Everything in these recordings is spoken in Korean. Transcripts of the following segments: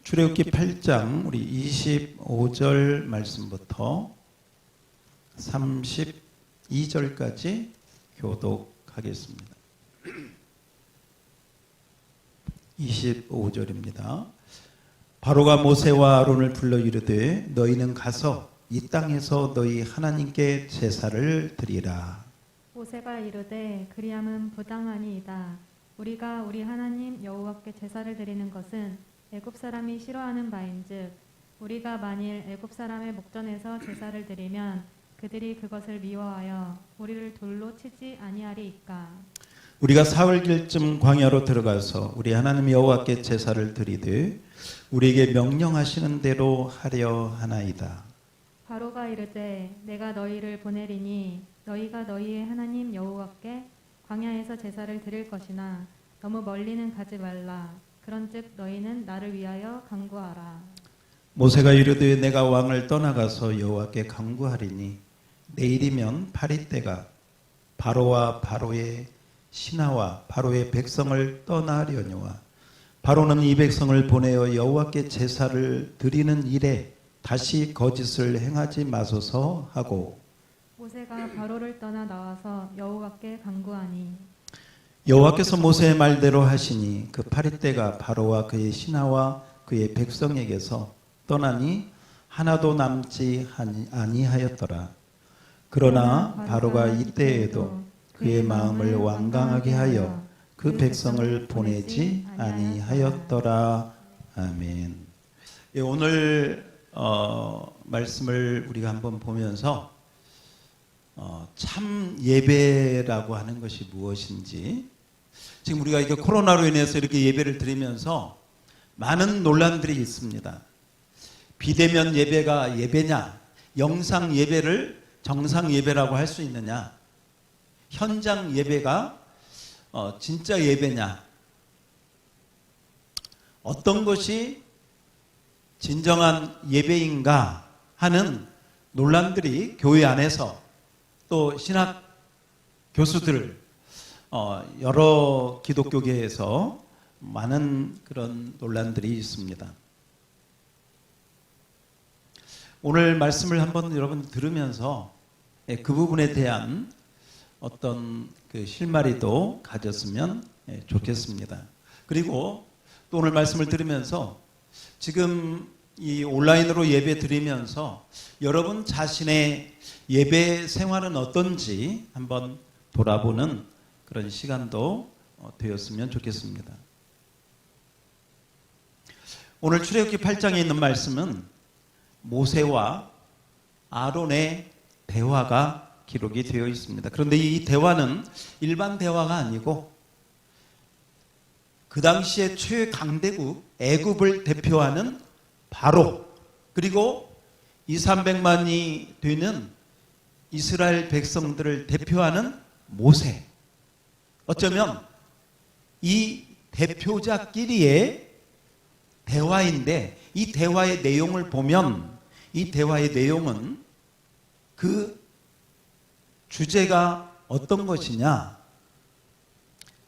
출애굽기 8장 우리 25절 말씀부터 32절까지 교독하겠습니다. 25절입니다. 바로가 모세와 아론을 불러 이르되 너희는 가서 이 땅에서 너희 하나님께 제사를 드리라. 모세가 이르되 그리함은 부당하니이다. 우리가 우리 하나님 여호와께 제사를 드리는 것은 애굽 사람이 싫어하는 바인즉 우리가 만일 애굽 사람의 목전에서 제사를 드리면 그들이 그것을 미워하여 우리를 돌로 치지 아니하리이까. 우리가 사흘길쯤 광야로 들어가서 우리 하나님 여호와께 제사를 드리되 우리에게 명령하시는 대로 하려 하나이다. 바로가 이르되 내가 너희를 보내리니 너희가 너희의 하나님 여호와께 광야에서 제사를 드릴 것이나 너무 멀리는 가지 말라. 그런즉 너희는 나를 위하여 간구하라. 모세가 이르되 내가 왕을 떠나가서 여호와께 간구하리니 내일이면 8일 바로와 바로의 신하와 바로의 백성을 떠나려니와 바로는 이 백성을 보내어 여호와께 제사를 드리는 일에 다시 거짓을 행하지 마소서 하고 모세가 바로를 떠나 나와서 여호와께 간구하니 여호와께서 모세의 말대로 하시니 그 8일 바로와 그의 신하와 그의 백성에게서 떠나니 하나도 남지 아니하였더라. 그러나 바로가 이때에도 그의 마음을 완강하게 하여 그 백성을 보내지 아니하였더라. 아멘. 오늘 말씀을 우리가 한번 보면서 참 예배라고 하는 것이 무엇인지, 지금 우리가 이렇게 코로나로 인해서 이렇게 예배를 드리면서 많은 논란들이 있습니다. 비대면 예배가 예배냐, 영상 예배를 정상 예배라고 할 수 있느냐, 현장 예배가 진짜 예배냐, 어떤 것이 진정한 예배인가 하는 논란들이 교회 안에서 또 신학 교수들, 여러 기독교계에서 많은 그런 논란들이 있습니다. 오늘 말씀을 한번 여러분 들으면서 그 부분에 대한 어떤 그 실마리도 가졌으면 좋겠습니다. 그리고 또 오늘 말씀을 들으면서 지금 이 온라인으로 예배 드리면서 여러분 자신의 예배 생활은 어떤지 한번 돌아보는 그런 시간도 되었으면 좋겠습니다. 오늘 출애굽기 8장에 있는 말씀은 모세와 아론의 대화가 기록이 되어 있습니다. 그런데 이 대화는 일반 대화가 아니고 그 당시에 최강대국 애굽을 대표하는 바로, 그리고 200~300만이 되는 이스라엘 백성들을 대표하는 모세, 어쩌면 이 대표자끼리의 대화인데, 이 대화의 내용을 보면 이 대화의 내용은 그 주제가 어떤 것이냐,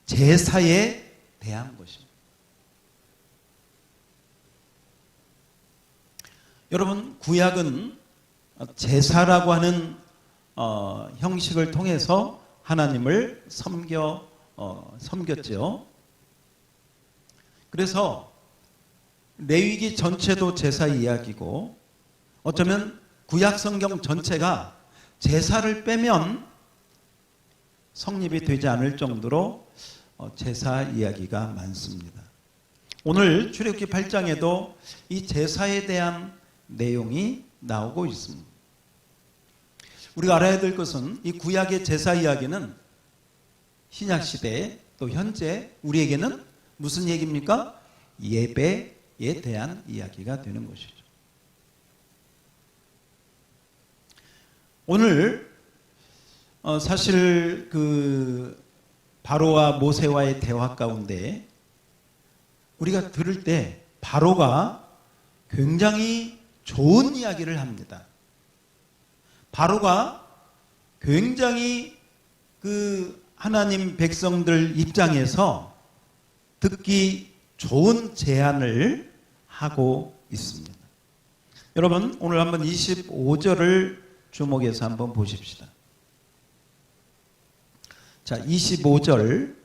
제사에 대한 것입니다. 여러분, 구약은 제사라고 하는 형식을 통해서 하나님을 섬겼죠. 그래서 레위기 전체도 제사 이야기고, 어쩌면 구약 성경 전체가 제사를 빼면 성립이 되지 않을 정도로 제사 이야기가 많습니다. 오늘 출애굽기 8장에도 이 제사에 대한 내용이 나오고 있습니다. 우리가 알아야 될 것은 이 구약의 제사 이야기는 신약시대 또 현재 우리에게는 무슨 얘기입니까? 예배에 대한 이야기가 되는 것이죠. 오늘 사실 그 바로와 모세와의 대화 가운데 우리가 들을 때 바로가 굉장히 좋은 이야기를 합니다. 바로가 굉장히 그 하나님 백성들 입장에서 듣기 좋은 제안을 하고 있습니다. 여러분 오늘 한번 25절을 주목해서 한번 보십시다. 자, 25절.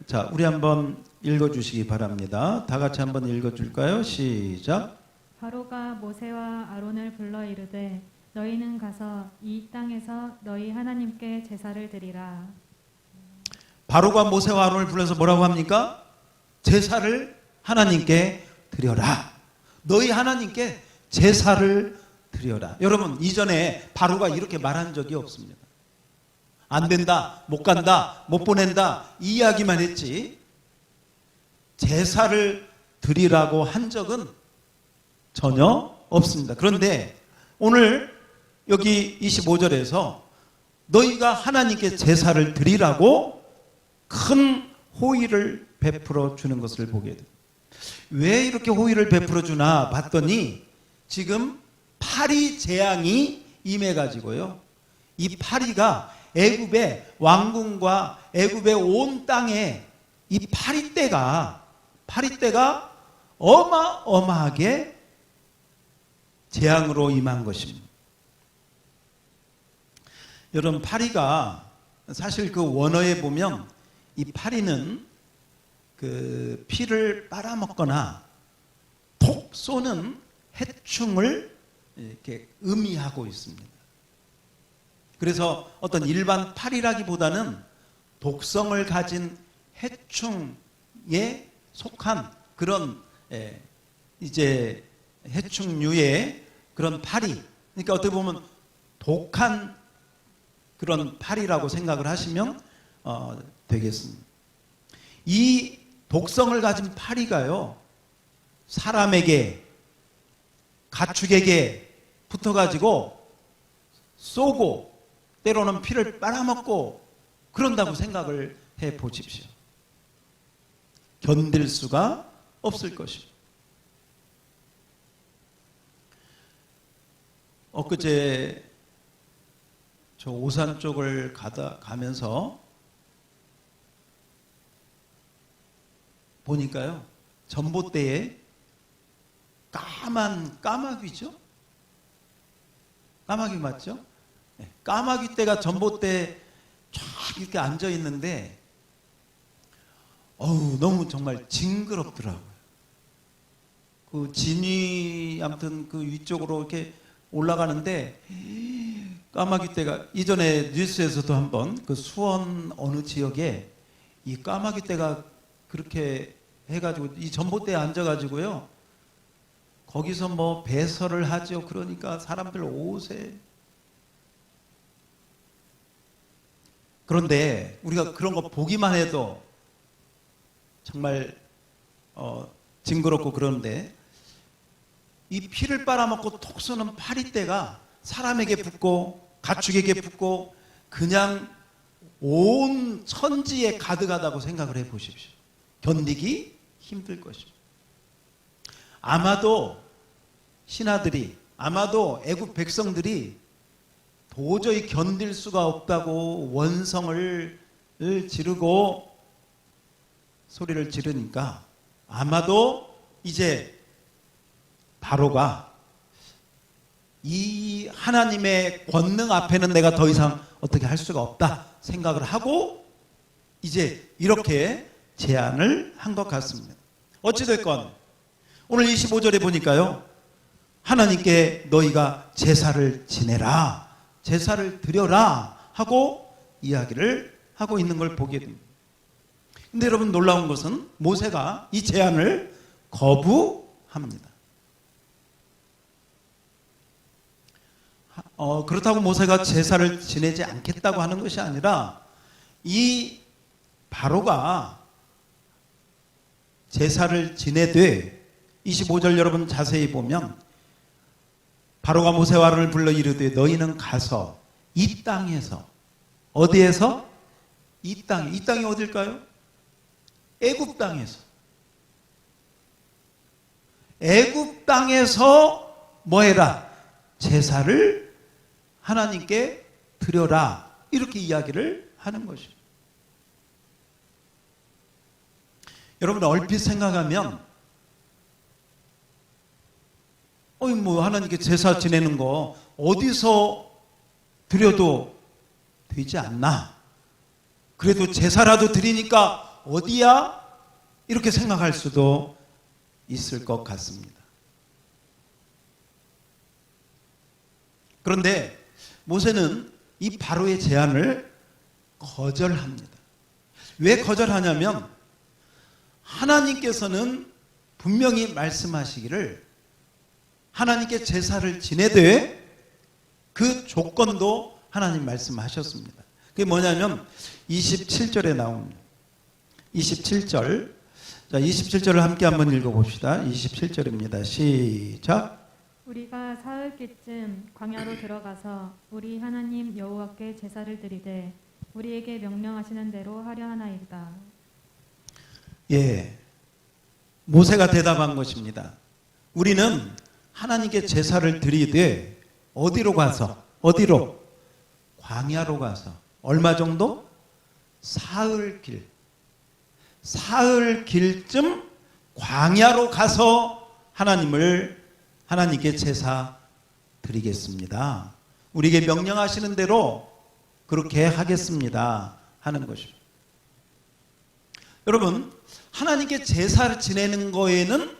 자, 우리 한번 읽어주시기 바랍니다. 다 같이 한번 읽어줄까요? 시작. 바로가 모세와 아론을 불러 이르되 너희는 가서 이 땅에서 너희 하나님께 제사를 드리라. 바로가 모세와 아론을 불러서 뭐라고 합니까? 제사를 하나님께 드려라. 너희 하나님께 제사를 드려라. 여러분 이전에 바로가 이렇게 말한 적이 없습니다. 안 된다, 못 간다, 못 보낸다 이 이야기만 했지 제사를 드리라고 한 적은 전혀 없습니다. 그런데 오늘 여기 25절에서 너희가 하나님께 제사를 드리라고 큰 호의를 베풀어 주는 것을 보게 됩니다. 왜 이렇게 호의를 베풀어 주나 봤더니 지금 파리 재앙이 임해가지고요. 이 파리가 애굽의 왕궁과 애굽의 온 땅에 이 파리떼가 어마어마하게 재앙으로 임한 것입니다. 여러분 파리가 사실 그 원어에 보면 이 파리는 그 피를 빨아먹거나 톡 쏘는 해충을 이렇게 의미하고 있습니다. 그래서 어떤 일반 파리라기보다는 독성을 가진 해충에 속한 그런 이제 해충류의 그런 파리. 그러니까 어떻게 보면 독한 그런 파리라고 생각을 하시면 되겠습니다. 이 독성을 가진 파리가요, 사람에게, 가축에게 붙어가지고 쏘고 때로는 피를 빨아먹고 그런다고 생각을 해 보십시오. 견딜 수가 없을 것입니다. 엊그제 저 오산 쪽을 가면서 보니까요, 전봇대에 까만 까마귀죠? 까마귀 맞죠? 네, 까마귀 떼가 전봇대에 쫙 이렇게 앉아 있는데, 너무 정말 징그럽더라고요. 그 진위, 아무튼 그 위쪽으로 이렇게 올라가는데, 까마귀 떼가, 이전에 뉴스에서도 한번 그 수원 어느 지역에 이 까마귀 떼가 그렇게 해가지고 이 전봇대에 앉아가지고요, 거기서 뭐 배설을 하죠. 그러니까 사람들 옷에. 그런데 우리가 그런 거 보기만 해도 정말 징그럽고, 그런데 이 피를 빨아먹고 톡 쏘는 파리떼가 사람에게 붙고 가축에게 붙고 그냥 온 천지에 가득하다고 생각을 해 보십시오. 견디기 힘들 것입니다. 아마도 신하들이, 아마도 애굽 백성들이 도저히 견딜 수가 없다고 원성을 지르고 소리를 지르니까 아마도 이제 바로가 이 하나님의 권능 앞에는 내가 더 이상 어떻게 할 수가 없다 생각을 하고 이제 이렇게 제안을 한 것 같습니다. 어찌됐건 오늘 25절에 보니까요, 하나님께 너희가 제사를 지내라, 제사를 드려라 하고 이야기를 하고 있는 걸 보게 됩니다. 근데 여러분 놀라운 것은 모세가 이 제안을 거부합니다. 그렇다고 모세가 제사를 지내지 않겠다고 하는 것이 아니라 이 바로가 제사를 지내되 25절 여러분 자세히 보면 바로가 모세와 아론을 불러 이르되 너희는 가서 이 땅에서, 어디에서? 이 땅이 어딜까요? 애굽 땅에서. 애굽 땅에서 뭐 해라? 제사를 하나님께 드려라. 이렇게 이야기를 하는 것입니다. 여러분 얼핏 생각하면 뭐 하나님께 제사 지내는 거 어디서 드려도 되지 않나? 그래도 제사라도 드리니까 어디야? 이렇게 생각할 수도 있을 것 같습니다. 그런데 모세는 이 바로의 제안을 거절합니다. 왜 거절하냐면 하나님께서는 분명히 말씀하시기를 하나님께 제사를 지내되 그 조건도 하나님 말씀하셨습니다. 그게 뭐냐면 27절에 나옵니다. 27절. 자, 27절을 함께 한번 읽어봅시다. 27절입니다. 시작. 우리가 사흘기쯤 광야로 들어가서 우리 하나님 여호와께 제사를 드리되 우리에게 명령하시는 대로 하려 하나이다. 예, 모세가 대답한 것입니다. 우리는 하나님께 제사를 드리되 어디로 가서? 어디로? 광야로 가서. 얼마 정도? 사흘길. 사흘길쯤 광야로 가서 하나님께 제사 드리겠습니다. 우리에게 명령하시는 대로 그렇게 하겠습니다 하는 것입니다. 여러분, 하나님께 제사를 지내는 거에는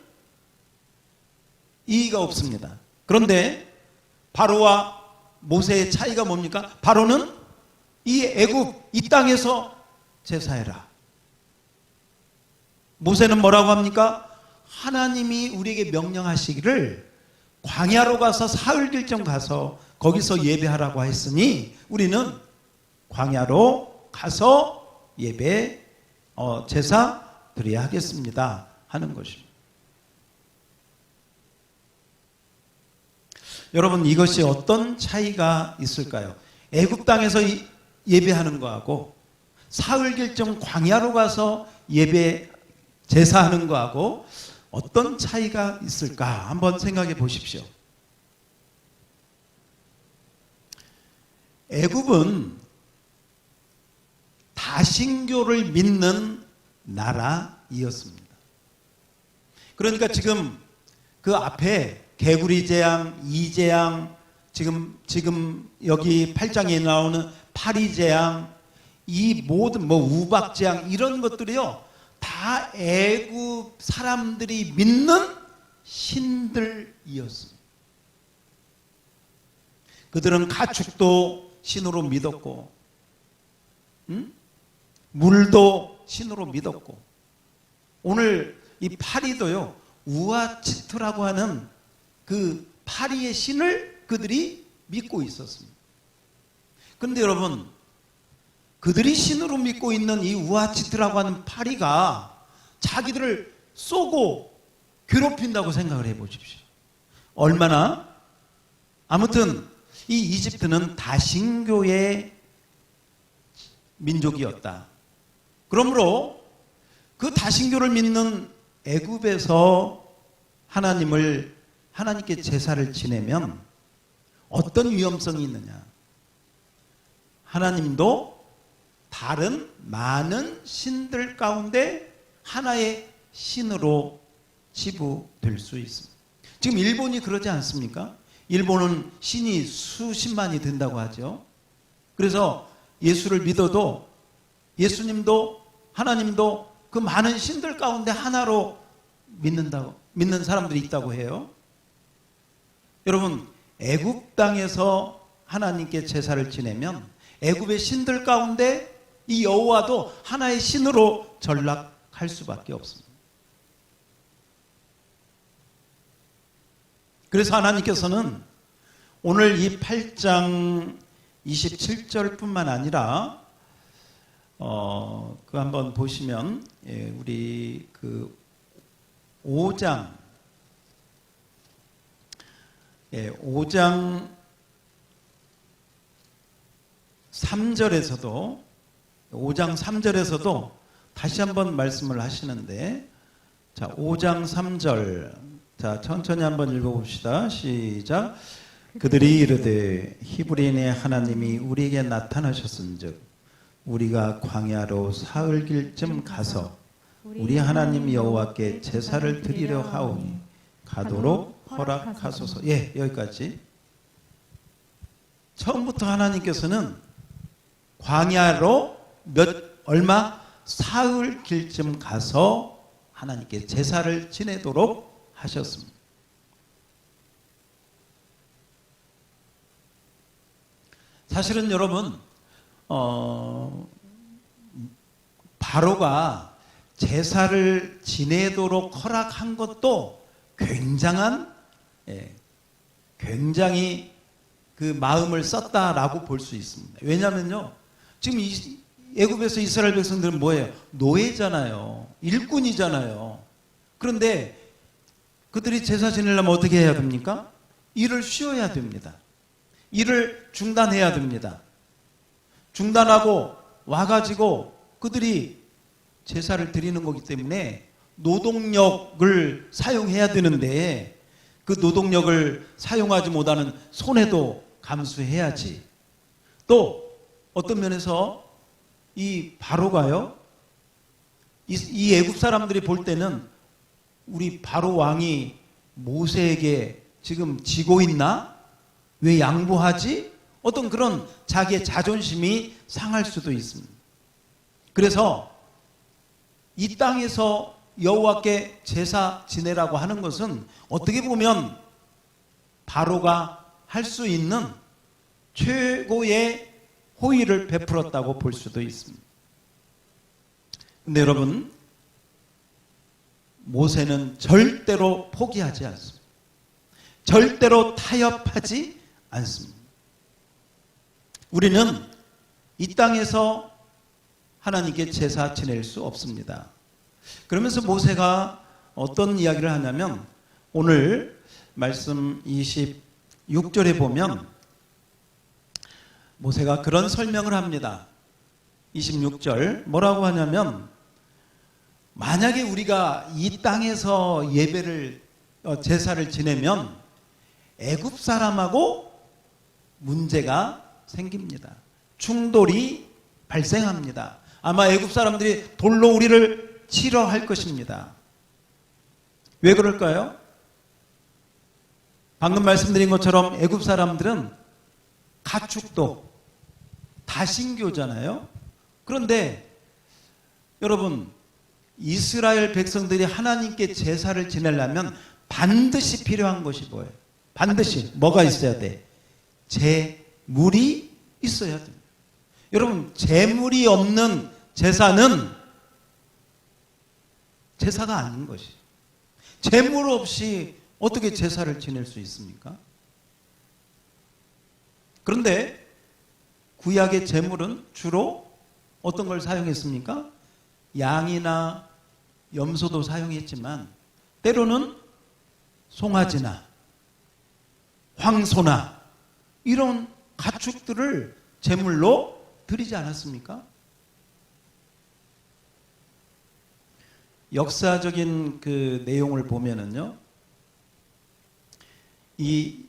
이의가 없습니다. 그런데 바로와 모세의 차이가 뭡니까? 바로는 이 애굽, 이 땅에서 제사해라. 모세는 뭐라고 합니까? 하나님이 우리에게 명령하시기를 광야로 가서 사흘길쯤 가서 거기서 예배하라고 했으니 우리는 광야로 가서 제사 드려야 하겠습니다 하는 것입니다. 여러분, 이것이 어떤 차이가 있을까요? 애굽 땅에서 예배하는 거하고 사흘길쯤 광야로 가서 제사하는 거하고 어떤 차이가 있을까? 한번 생각해 보십시오. 애굽은 다신교를 믿는 나라이었습니다. 그러니까 지금 그 앞에 개구리 재앙, 이재앙, 지금 여기 8장에 나오는 파리 재앙, 이 모든 우박 재앙 이런 것들이요 다 애굽 사람들이 믿는 신들이었습니다. 그들은 가축도 신으로 믿었고, 물도 신으로 믿었고, 오늘 이 파리도요 우아치트라고 하는 그 파리의 신을 그들이 믿고 있었습니다. 그런데 여러분, 그들이 신으로 믿고 있는 이 우아치트라고 하는 파리가 자기들을 쏘고 괴롭힌다고 생각을 해보십시오. 얼마나? 아무튼 이 이집트는 다신교의 민족이었다. 그러므로 그 다신교를 믿는 애굽에서 하나님께 제사를 지내면 어떤 위험성이 있느냐? 하나님도 다른 많은 신들 가운데 하나의 신으로 치부될 수 있습니다. 지금 일본이 그러지 않습니까? 일본은 신이 수십만이 된다고 하죠. 그래서 예수를 믿어도 예수님도 하나님도 그 많은 신들 가운데 하나로 믿는 사람들이 있다고 해요. 여러분, 애굽 땅에서 하나님께 제사를 지내면 애굽의 신들 가운데 이 여호와도 하나의 신으로 전락할 수밖에 없습니다. 그래서 하나님께서는 오늘 이 8장 27절뿐만 아니라 그 한번 보시면 우리 그 5장 3절에서도 다시 한번 말씀을 하시는데, 자, 5장 3절. 자, 천천히 한번 읽어봅시다. 시작. 그들이 이르되 히브리인의 하나님이 우리에게 나타나셨은즉 우리가 광야로 사흘길쯤 가서 우리 하나님 여호와께 제사를 드리려 하오니 가도록 허락하소서. 예, 여기까지. 처음부터 하나님께서는 광야로 얼마 사흘 길쯤 가서 하나님께 제사를 지내도록 하셨습니다. 사실은 여러분, 바로가 제사를 지내도록 허락한 것도 굉장히 그 마음을 썼다라고 볼 수 있습니다. 왜냐하면요, 지금 애굽에서 이스라엘 백성들은 뭐예요? 노예잖아요. 일꾼이잖아요. 그런데 그들이 제사 지내려면 어떻게 해야 됩니까? 일을 쉬어야 됩니다. 일을 중단해야 됩니다. 중단하고 와가지고 그들이 제사를 드리는 거기 때문에 노동력을 사용해야 되는데 그 노동력을 사용하지 못하는 손해도 감수해야지. 또 어떤 면에서 이 바로가요, 이 애굽 사람들이 볼 때는 우리 바로 왕이 모세에게 지금 지고 있나? 왜 양보하지? 어떤 그런 자기의 자존심이 상할 수도 있습니다. 그래서 이 땅에서 여호와께 제사 지내라고 하는 것은 어떻게 보면 바로가 할 수 있는 최고의 호의를 베풀었다고 볼 수도 있습니다. 근데 여러분, 모세는 절대로 포기하지 않습니다. 절대로 타협하지 않습니다. 우리는 이 땅에서 하나님께 제사 지낼 수 없습니다. 그러면서 모세가 어떤 이야기를 하냐면, 오늘 말씀 26절에 보면 모세가 그런 설명을 합니다. 26절 뭐라고 하냐면, 만약에 우리가 이 땅에서 제사를 지내면 애굽 사람하고 문제가 생깁니다. 충돌이 발생합니다. 아마 애굽 사람들이 돌로 우리를 치러 할 것입니다. 왜 그럴까요? 방금 말씀드린 것처럼 애굽 사람들은 가축도 다신교잖아요. 그런데 여러분, 이스라엘 백성들이 하나님께 제사를 지내려면 반드시 필요한 것이 뭐예요? 반드시 뭐가 있어야 돼? 제물이 있어야 됩니다. 여러분, 제물이 없는 제사는 제사가 아닌 것이죠. 제물 없이 어떻게 제사를 지낼 수 있습니까? 그런데 구약의 제물은 주로 어떤 걸 사용했습니까? 양이나 염소도 사용했지만 때로는 송아지나 황소나 이런 가축들을 제물로 드리지 않았습니까? 역사적인 그 내용을 보면은요, 이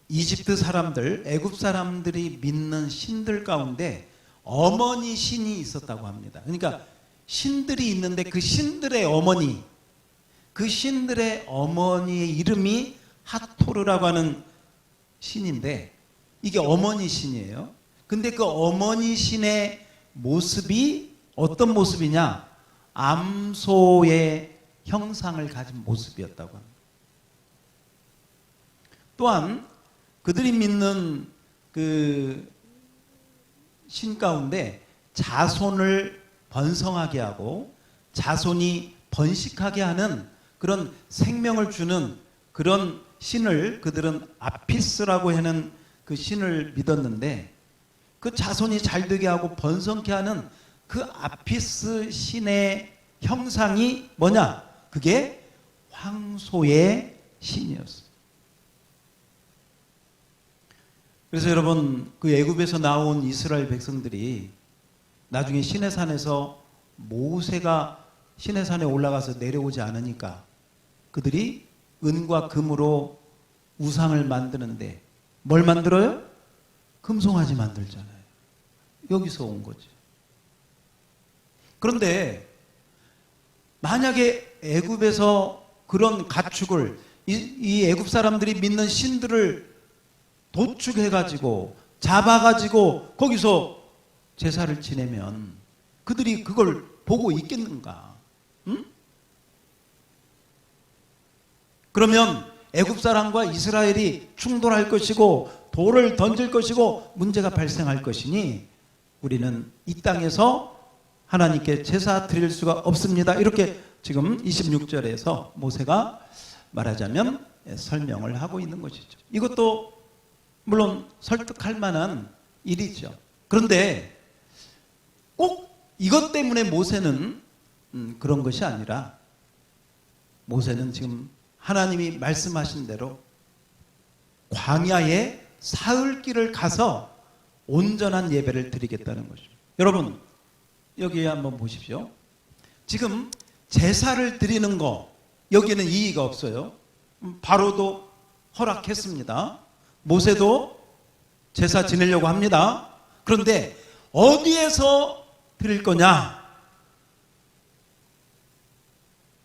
이집트 사람들, 애굽 사람들이 믿는 신들 가운데 어머니 신이 있었다고 합니다. 그러니까 신들이 있는데 그 신들의 어머니의 이름이 하토르라고 하는 신인데, 이게 어머니 신이에요. 근데 그 어머니 신의 모습이 어떤 모습이냐? 암소의 형상을 가진 모습이었다고 합니다. 또한 그들이 믿는 그 신 가운데 자손을 번성하게 하고 자손이 번식하게 하는 그런 생명을 주는 그런 신을 그들은 아피스라고 하는 그 신을 믿었는데, 그 자손이 잘 되게 하고 번성케 하는 그 아피스 신의 형상이 뭐냐? 그게 황소의 신이었어요. 그래서 여러분, 그 애굽에서 나온 이스라엘 백성들이 나중에 시내산에서 모세가 시내산에 올라가서 내려오지 않으니까 그들이 은과 금으로 우상을 만드는데 뭘 만들어요? 금송아지 만들잖아요. 여기서 온 거죠. 그런데 만약에 애굽에서 그런 가축을 이 애굽 사람들이 믿는 신들을 도축해가지고 잡아가지고 거기서 제사를 지내면 그들이 그걸 보고 있겠는가? 응? 그러면 애굽 사람과 이스라엘이 충돌할 것이고 돌을 던질 것이고 문제가 발생할 것이니 우리는 이 땅에서 하나님께 제사 드릴 수가 없습니다. 이렇게 지금 26절에서 모세가 말하자면 설명을 하고 있는 것이죠. 이것도 물론 설득할 만한 일이죠. 그런데 꼭 이것 때문에 모세는 그런 것이 아니라 모세는 지금 하나님이 말씀하신 대로 광야에 사흘길을 가서 온전한 예배를 드리겠다는 것이죠. 여러분 여기에 한번 보십시오. 지금 제사를 드리는 거 여기에는 이의가 없어요. 바로도 허락했습니다. 모세도 제사 지내려고 합니다. 그런데 어디에서 드릴 거냐?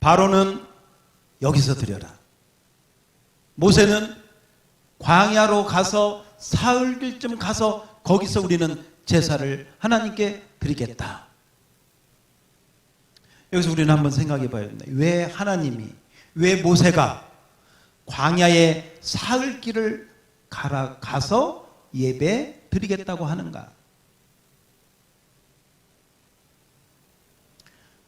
바로는 여기서 드려라. 모세는 광야로 가서 사흘길쯤 가서 거기서 우리는 제사를 하나님께 드리겠다. 여기서 우리는 한번 생각해 봐야 됩니다. 왜 하나님이, 왜 모세가 광야에 사흘길을 가서 예배 드리겠다고 하는가?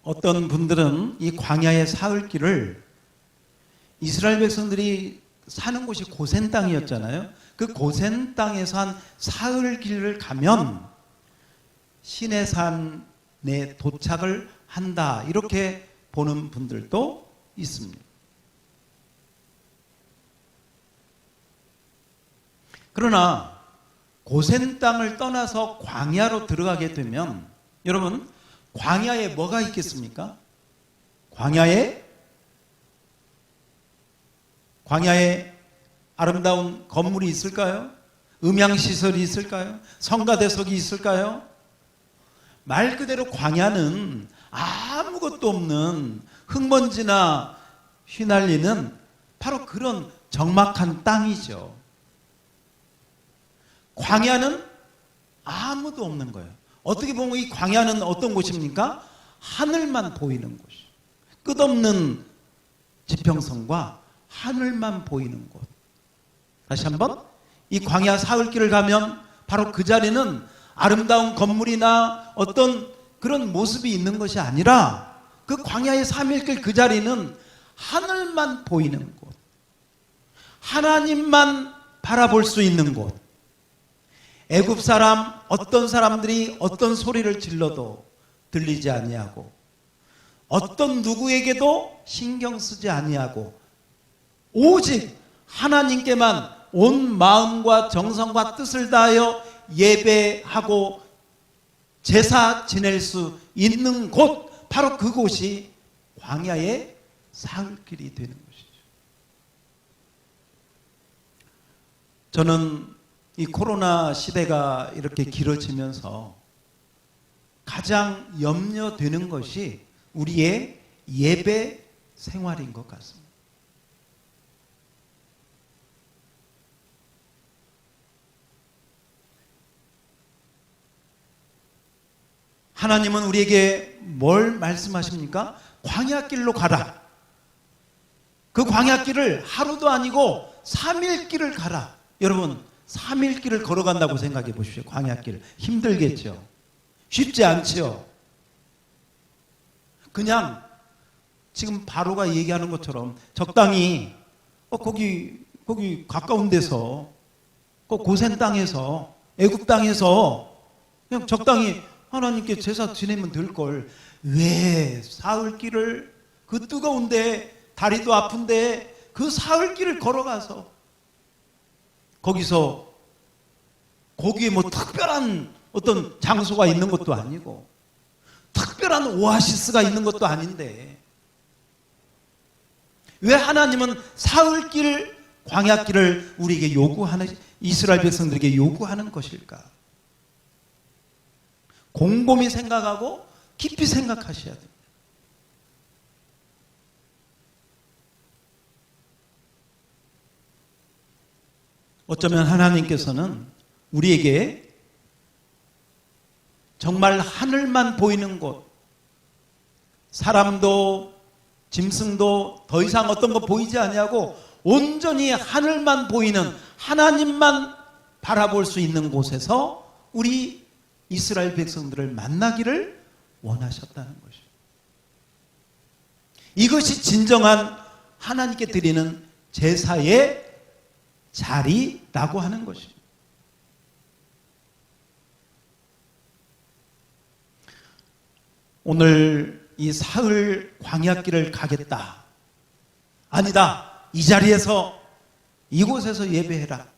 어떤 분들은 이 광야의 사흘길을 이스라엘 백성들이 사는 곳이 고센 땅이었잖아요. 그 고센 땅에서 한 사흘길을 가면 시내산에 도착을 한다. 이렇게 보는 분들도 있습니다. 그러나 고센 땅을 떠나서 광야로 들어가게 되면 여러분 광야에 뭐가 있겠습니까? 광야에 아름다운 건물이 있을까요? 음향시설이 있을까요? 성가대석이 있을까요? 말 그대로 광야는 아무것도 없는 흙먼지나 휘날리는 바로 그런 적막한 땅이죠. 광야는 아무도 없는 거예요. 어떻게 보면 이 광야는 어떤 곳입니까? 하늘만 보이는 곳. 끝없는 지평선과 하늘만 보이는 곳. 다시 한번 이 광야 사흘길을 가면 바로 그 자리는 아름다운 건물이나 어떤 그런 모습이 있는 것이 아니라 그 광야의 3일길 그 자리는 하늘만 보이는 곳. 하나님만 바라볼 수 있는 곳. 애굽 사람 어떤 사람들이 어떤 소리를 질러도 들리지 아니하고 어떤 누구에게도 신경 쓰지 아니하고 오직 하나님께만 온 마음과 정성과 뜻을 다하여 예배하고 제사 지낼 수 있는 곳, 바로 그곳이 광야의 사흘길이 되는 것이죠. 저는 이 코로나 시대가 이렇게 길어지면서 가장 염려되는 것이 우리의 예배 생활인 것 같습니다. 하나님은 우리에게 뭘 말씀하십니까? 광야길로 가라. 그 광야길을 하루도 아니고 3일길을 가라. 여러분 3일길을 걸어간다고 생각해 보십시오. 광야길 힘들겠죠. 쉽지 않죠. 그냥 지금 바로가 얘기하는 것처럼 적당히 거기 가까운 데서 고센 땅에서 애굽 땅에서 그냥 적당히 하나님께 제사 지내면 될 걸 왜 사흘길을 그 뜨거운데 다리도 아픈데 그 사흘길을 걸어가서 거기서 거기에 뭐 특별한 어떤 장소가 있는 것도 아니고 특별한 오아시스가 있는 것도 아닌데 왜 하나님은 사흘길 광야길을 우리에게 요구하는 이스라엘 백성들에게 요구하는 것일까? 곰곰이 생각하고 깊이 생각하셔야 됩니다. 어쩌면 하나님께서는 우리에게 정말 하늘만 보이는 곳, 사람도 짐승도 더 이상 어떤 거 보이지 아니하고 온전히 하늘만 보이는 하나님만 바라볼 수 있는 곳에서 우리 이스라엘 백성들을 만나기를 원하셨다는 것이죠. 이것이 진정한 하나님께 드리는 제사의 자리라고 하는 것입니다. 오늘 이 사흘 광야길을 가겠다. 아니다. 이 자리에서 이곳에서 예배해라.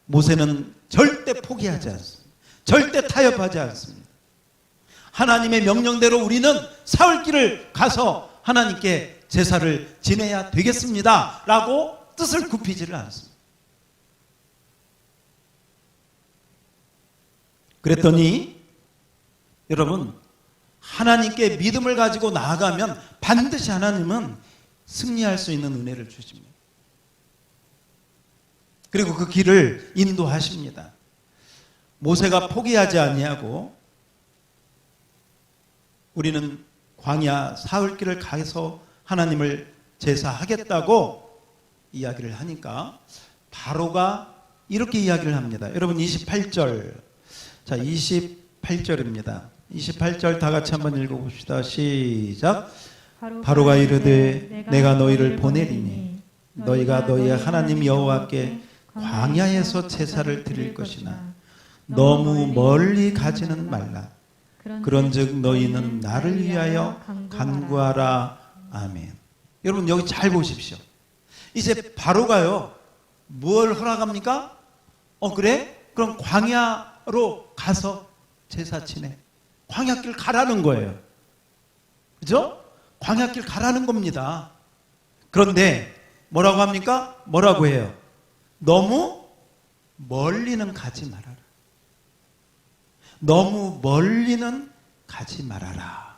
모세는 절대 포기하지 않습니다. 절대 타협하지 않습니다. 하나님의 명령대로 우리는 사흘길을 가서 하나님께 제사를 지내야 되겠습니다. 라고 뜻을 굽히지를 않습니다. 그랬더니 여러분, 하나님께 믿음을 가지고 나아가면 반드시 하나님은 승리할 수 있는 은혜를 주십니다. 그리고 그 길을 인도하십니다. 모세가 포기하지 아니하고 우리는 광야 사흘길을 가서 하나님을 제사하겠다고 이야기를 하니까 바로가 이렇게 이야기를 합니다. 여러분 28절. 자, 28절입니다. 28절 다 같이 한번 읽어봅시다. 시작. 바로가 이르되 내가 너희를 보내리니 너희가 너희의 하나님 여호와께 광야에서 제사를 드릴 것이나 너무 멀리 가지는 말라. 그런즉 너희는 나를 위하여 간구하라. 아멘. 여러분 여기 잘 보십시오. 이제 바로가요 뭘 허락합니까? 그래? 그럼 광야로 가서 제사 지내. 광야길 가라는 거예요. 그죠? 광야길 가라는 겁니다. 그런데 뭐라고 합니까? 뭐라고 해요? 너무 멀리는 가지 말아라. 너무 멀리는 가지 말아라.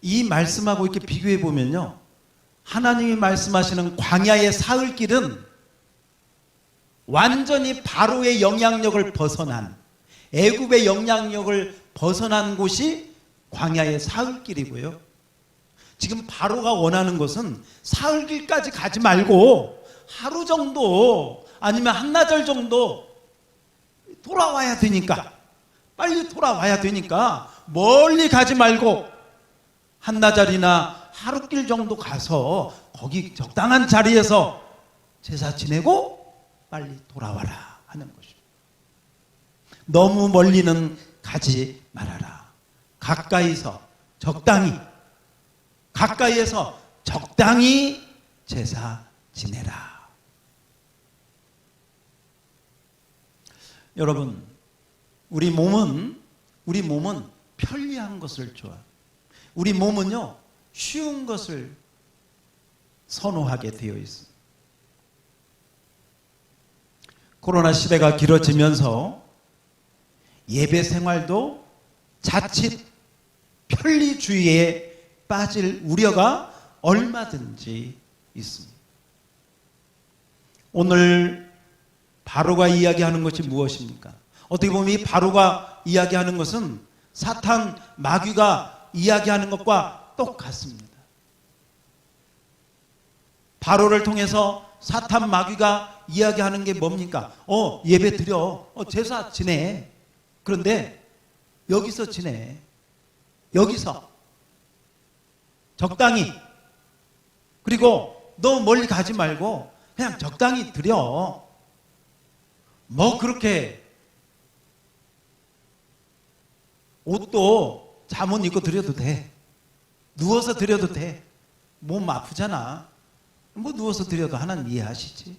이 말씀하고 이렇게 비교해 보면요, 하나님이 말씀하시는 광야의 사흘길은 완전히 바로의 영향력을 벗어난, 애굽의 영향력을 벗어난 곳이 광야의 사흘길이고요. 지금 바로가 원하는 것은 사흘길까지 가지 말고 하루 정도 아니면 한나절 정도 돌아와야 되니까, 빨리 돌아와야 되니까 멀리 가지 말고 한나절이나 하루길 정도 가서 거기 적당한 자리에서 제사 지내고 빨리 돌아와라 하는 것입니다. 너무 멀리는 가지 말아라. 가까이서 적당히, 가까이에서 적당히 제사 지내라. 여러분, 우리 몸은 편리한 것을 좋아해요. 우리 몸은요, 쉬운 것을 선호하게 되어 있습니다. 코로나 시대가 길어지면서 예배 생활도 자칫 편리주의에 빠질 우려가 얼마든지 있습니다. 오늘 바로가 이야기하는 것이 무엇입니까? 어떻게 보면 이 바로가 이야기하는 것은 사탄 마귀가 이야기하는 것과 똑같습니다. 바로를 통해서 사탄 마귀가 이야기하는 게 뭡니까? 예배 드려. 제사 지내. 그런데 여기서 지내. 여기서. 적당히. 그리고 너무 멀리 가지 말고 그냥 적당히 드려. 뭐 그렇게 옷도 잠옷 입고 드려도 돼. 누워서 드려도 돼. 몸 아프잖아. 뭐 누워서 드려도 하나님 이해하시지.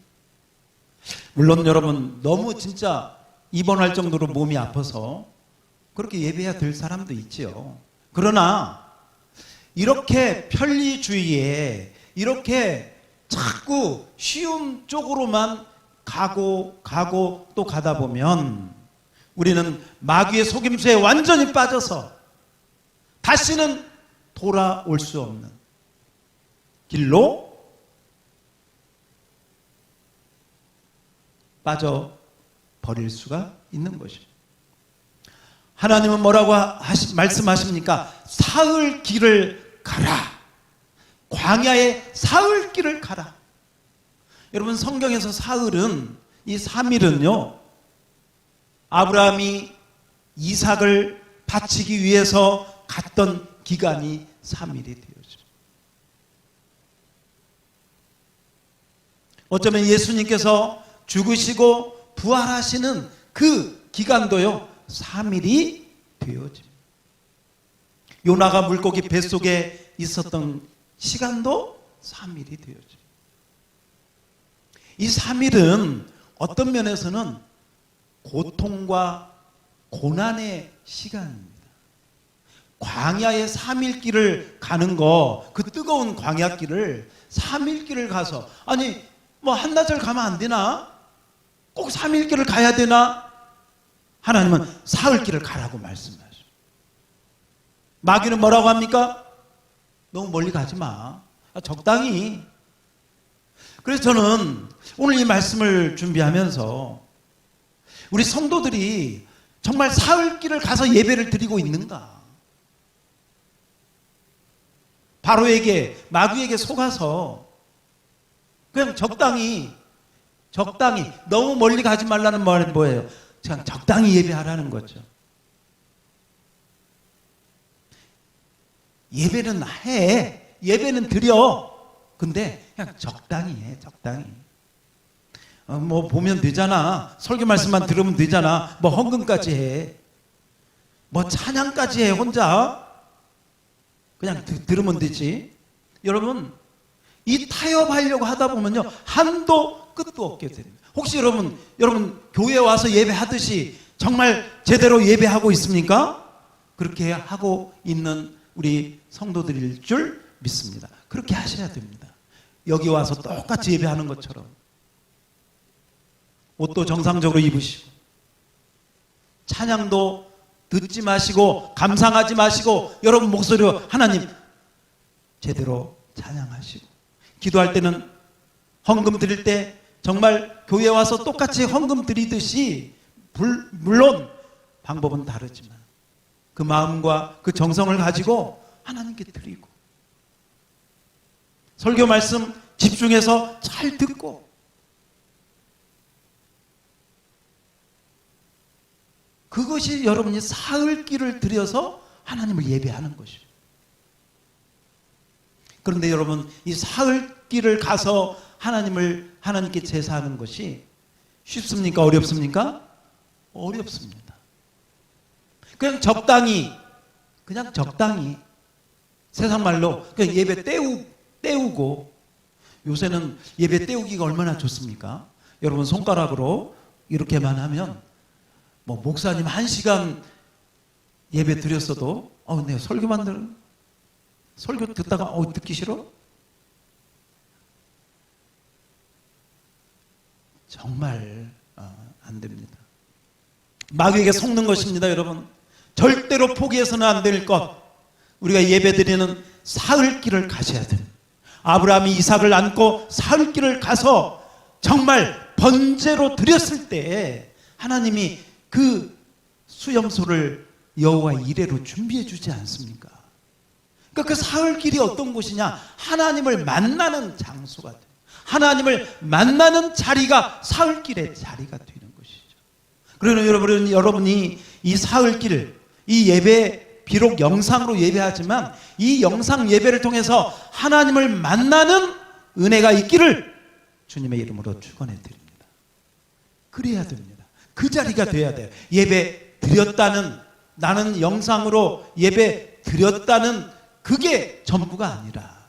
물론 여러분 너무 진짜 입원할 정도로 몸이 아파서 그렇게 예배해야 될 사람도 있지요. 그러나 이렇게 편리주의에 이렇게 자꾸 쉬운 쪽으로만 가고 또 가다 보면 우리는 마귀의 속임수에 완전히 빠져서 다시는 돌아올 수 없는 길로 빠져버릴 수가 있는 것입니다. 하나님은 뭐라고 말씀하십니까? 사흘 길을 가라. 광야의 사흘 길을 가라. 여러분, 성경에서 사흘은, 이 3일은요, 아브라함이 이삭을 바치기 위해서 갔던 기간이 3일이 되어집니다. 어쩌면 예수님께서 죽으시고 부활하시는 그 기간도요, 3일이 되어집니다. 요나가 물고기 뱃속에 있었던 시간도 3일이 되어집니다. 이 3일은 어떤 면에서는 고통과 고난의 시간입니다. 광야의 3일 길을 가는 거, 그 뜨거운 광야 길을 3일 길을 가서, 아니 뭐 한나절 가면 안 되나? 꼭 3일 길을 가야 되나? 하나님은 사흘 길을 가라고 말씀하십니다. 마귀는 뭐라고 합니까? 너무 멀리 가지 마. 적당히. 그래서 저는 오늘 이 말씀을 준비하면서 우리 성도들이 정말 사흘 길을 가서 예배를 드리고 있는가? 바로에게, 마귀에게 속아서 그냥 적당히 너무 멀리 가지 말라는 말은 뭐예요? 그냥 적당히 예배하라는 거죠. 예배는 해. 예배는 드려. 근데 그냥 적당히 해. 적당히. 뭐 보면 되잖아. 설교 말씀만 들으면 되잖아. 뭐 헌금까지 해. 뭐 찬양까지 해. 혼자. 그냥 들으면 되지. 여러분, 이 타협하려고 하다 보면요, 한도 끝도 없게 됩니다. 혹시 여러분 교회 와서 예배하듯이 정말 제대로 예배하고 있습니까? 그렇게 하고 있는 우리 성도들일 줄 믿습니다. 그렇게 하셔야 됩니다. 여기 와서 똑같이 예배하는 것처럼 옷도 정상적으로 입으시고, 찬양도 듣지 마시고 감상하지 마시고 여러분 목소리로 하나님 제대로 찬양하시고, 기도할 때는 헌금 드릴 때 정말 교회 와서 똑같이 헌금 드리듯이, 물론 방법은 다르지만 그 마음과 그 정성을 가지고 하나님께 드리고, 설교 말씀 집중해서 잘 듣고, 그것이 여러분이 사흘 길을 들여서 하나님을 예배하는 것이죠. 그런데 여러분, 이 사흘 길을 가서 하나님께 제사하는 것이 쉽습니까? 어렵습니까? 어렵습니다. 그냥 적당히 세상 말로 그냥 예배 때우고, 요새는 예배 때우기가 얼마나 좋습니까? 여러분 손가락으로 이렇게만 하면 뭐 목사님 1시간 예배 드렸어도 내가 설교 듣다가 듣기 싫어? 정말 안 됩니다. 마귀에게 속는 것입니다. 여러분, 절대로 포기해서는 안 될 것, 우리가 예배드리는 사흘 길을 가셔야 됩니다. 아브라함이 이삭을 안고 사흘 길을 가서 정말 번제로 드렸을 때 하나님이 그 수염소를 여호와 이레로 준비해 주지 않습니까? 그러니까 그 사흘 길이 어떤 곳이냐? 하나님을 만나는 장소가 돼요. 하나님을 만나는 자리가 사흘 길의 자리가 되는 것이죠. 그러나 여러분이 이 사흘 길, 이 예배, 비록 영상으로 예배하지만 이 영상 예배를 통해서 하나님을 만나는 은혜가 있기를 주님의 이름으로 축원해 드립니다. 그래야 됩니다. 그 자리가 돼야 돼요. 예배 드렸다는, 나는 영상으로 예배 드렸다는 그게 전부가 아니라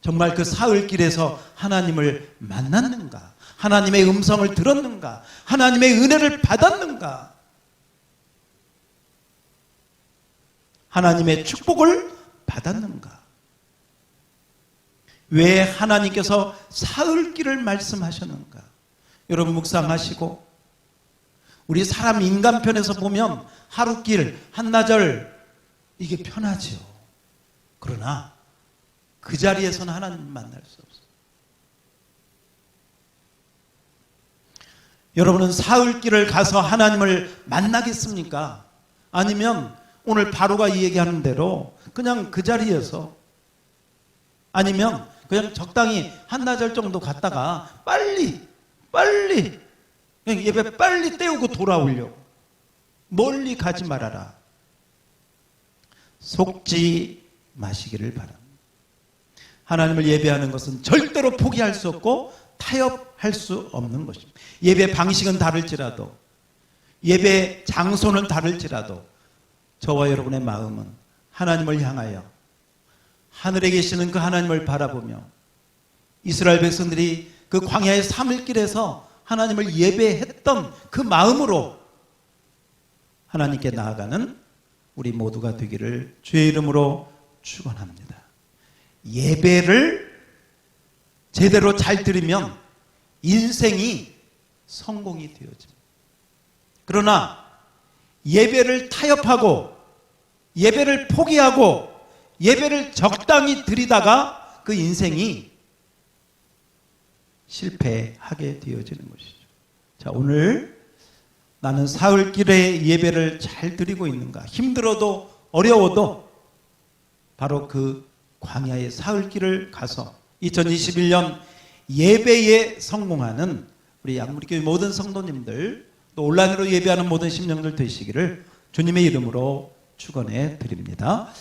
정말 그 사흘 길에서 하나님을 만났는가, 하나님의 음성을 들었는가, 하나님의 은혜를 받았는가, 하나님의 축복을 받았는가. 왜 하나님께서 사흘 길을 말씀하셨는가? 여러분 묵상하시고, 우리 사람 인간 편에서 보면 하루 길, 한나절 이게 편하죠. 그러나 그 자리에서는 하나님 만날 수 없어요. 여러분은 사흘길을 가서 하나님을 만나겠습니까? 아니면 오늘 바로가 이 얘기하는 대로 그냥 그 자리에서, 아니면 그냥 적당히 한나절 정도 갔다가 빨리 그냥 예배 빨리 때우고 돌아오려고. 멀리 가지 말아라. 속지 마시기를 바랍니다. 하나님을 예배하는 것은 절대로 포기할 수 없고 타협할 수 없는 것입니다. 예배 방식은 다를지라도, 예배 장소는 다를지라도 저와 여러분의 마음은 하나님을 향하여 하늘에 계시는 그 하나님을 바라보며, 이스라엘 백성들이 그 광야의 3일길에서 하나님을 예배했던 그 마음으로 하나님께 나아가는 우리 모두가 되기를 주의 이름으로 축원합니다. 예배를 제대로 잘 드리면 인생이 성공이 되어집니다. 그러나 예배를 타협하고 예배를 포기하고 예배를 적당히 드리다가 그 인생이 실패하게 되어지는 것이죠. 자, 오늘 나는 사흘길의 예배를 잘 드리고 있는가? 힘들어도 어려워도 바로 그 광야의 사흘길을 가서 2021년 예배에 성공하는 우리 양무리교회 모든 성도님들, 또 온라인으로 예배하는 모든 심령들 되시기를 주님의 이름으로 축원해 드립니다.